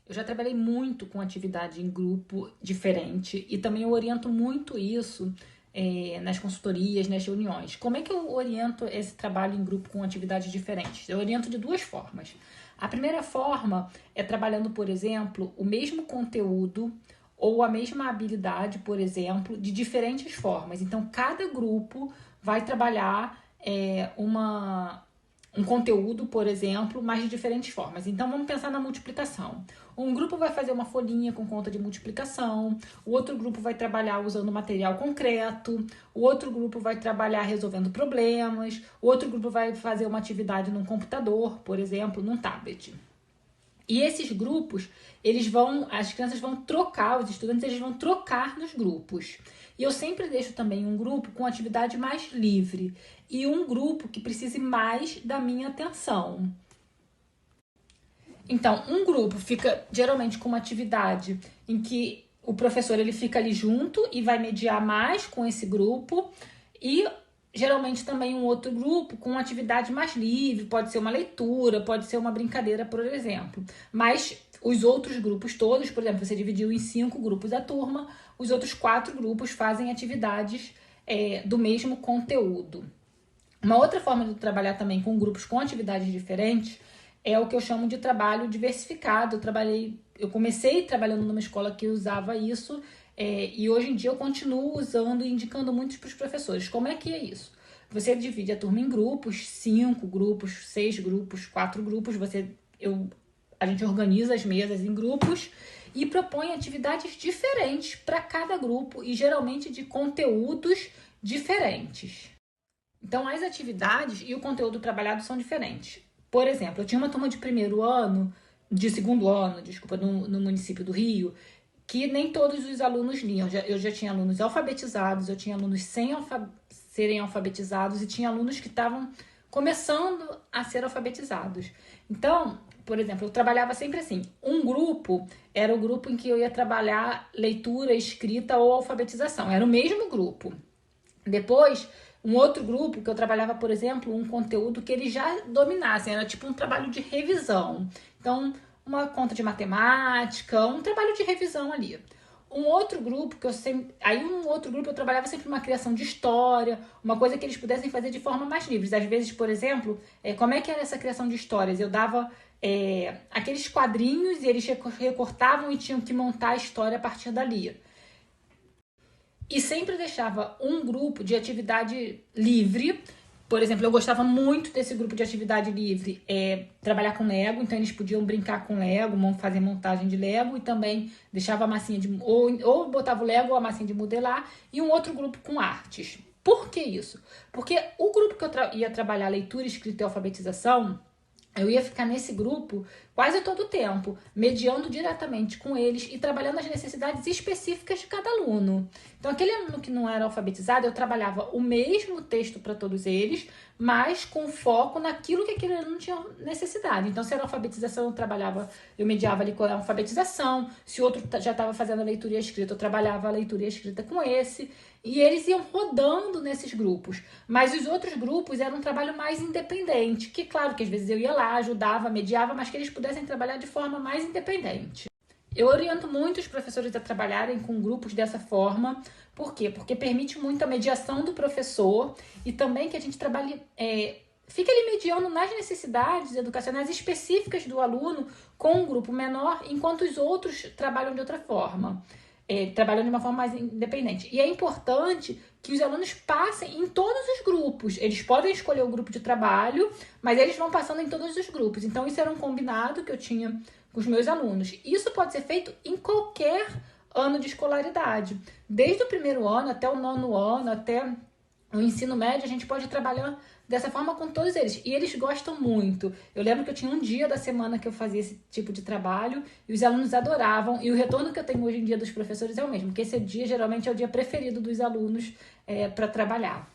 Eu já trabalhei muito com atividade em grupo diferente e também eu oriento muito isso nas consultorias, nas reuniões. Como é que eu oriento esse trabalho em grupo com atividades diferentes? Eu oriento de duas formas. A primeira forma é trabalhando, por exemplo, o mesmo conteúdo ou a mesma habilidade, por exemplo, de diferentes formas. Então, cada grupo vai trabalhar um conteúdo, por exemplo, mas de diferentes formas. Então, vamos pensar na multiplicação. Um grupo vai fazer uma folhinha com conta de multiplicação, o outro grupo vai trabalhar usando material concreto, o outro grupo vai trabalhar resolvendo problemas, o outro grupo vai fazer uma atividade num computador, por exemplo, num tablet. E esses grupos, as crianças vão trocar, os estudantes eles vão trocar nos grupos. E eu sempre deixo também um grupo com atividade mais livre e um grupo que precise mais da minha atenção. Então, um grupo fica geralmente com uma atividade em que o professor ele fica ali junto e vai mediar mais com esse grupo e geralmente também um outro grupo com uma atividade mais livre, pode ser uma leitura, pode ser uma brincadeira, por exemplo. Mas os outros grupos todos, por exemplo, você dividiu em 5 grupos a turma, os outros 4 grupos fazem atividades do mesmo conteúdo. Uma outra forma de trabalhar também com grupos com atividades diferentes é o que eu chamo de trabalho diversificado. Eu comecei trabalhando numa escola que usava isso e hoje em dia eu continuo usando e indicando muito para os professores. Como é que é isso? Você divide a turma em grupos, 5 grupos, 6 grupos, 4 grupos. A gente organiza as mesas em grupos e propõe atividades diferentes para cada grupo e geralmente de conteúdos diferentes. Então, as atividades e o conteúdo trabalhado são diferentes. Por exemplo, eu tinha uma turma de segundo ano, no município do Rio, que nem todos os alunos liam. Eu já tinha alunos alfabetizados, eu tinha alunos sem serem alfabetizados e tinha alunos que estavam começando a ser alfabetizados. Então, por exemplo, eu trabalhava sempre assim. Um grupo era o grupo em que eu ia trabalhar leitura, escrita ou alfabetização. Era o mesmo grupo. Depois, um outro grupo que eu trabalhava, por exemplo, um conteúdo que eles já dominassem, era tipo um trabalho de revisão. Então, uma conta de matemática, um trabalho de revisão ali. Um outro grupo eu trabalhava sempre uma criação de história, uma coisa que eles pudessem fazer de forma mais livre. Às vezes, por exemplo, como é que era essa criação de histórias? Eu dava aqueles quadrinhos e eles recortavam e tinham que montar a história a partir dali. E sempre deixava um grupo de atividade livre. Por exemplo, eu gostava muito desse grupo de atividade livre, trabalhar com Lego, então eles podiam brincar com Lego, fazer montagem de Lego e também deixava a massinha ou botava o Lego ou a massinha de modelar, e um outro grupo com artes. Por que isso? Porque o grupo que eu ia trabalhar leitura, escrita e alfabetização, eu ia ficar nesse grupo quase todo o tempo, mediando diretamente com eles e trabalhando as necessidades específicas de cada aluno. Então, aquele aluno que não era alfabetizado, eu trabalhava o mesmo texto para todos eles, mas com foco naquilo que aquele aluno tinha necessidade. Então, se era alfabetização, eu mediava ali com a alfabetização. Se o outro já estava fazendo a leitura e a escrita, eu trabalhava a leitura e a escrita com esse. E eles iam rodando nesses grupos. Mas os outros grupos eram um trabalho mais independente, que claro que às vezes eu ia lá, ajudava, mediava, mas que eles pudessem trabalhar de forma mais independente. Eu oriento muito os professores a trabalharem com grupos dessa forma. Por quê? Porque permite muito a mediação do professor e também que a gente trabalhe, fica ali mediando nas necessidades educacionais específicas do aluno com um grupo menor, enquanto os outros trabalham de outra forma. Trabalhando de uma forma mais independente. E é importante que os alunos passem em todos os grupos. Eles podem escolher o grupo de trabalho, mas eles vão passando em todos os grupos. Então, isso era um combinado que eu tinha com os meus alunos. Isso pode ser feito em qualquer ano de escolaridade. Desde o primeiro ano até o 9º ano, até o ensino médio, a gente pode trabalhar dessa forma com todos eles. E eles gostam muito. Eu lembro que eu tinha um dia da semana que eu fazia esse tipo de trabalho e os alunos adoravam. E o retorno que eu tenho hoje em dia dos professores é o mesmo, porque esse dia geralmente é o dia preferido dos alunos para trabalhar.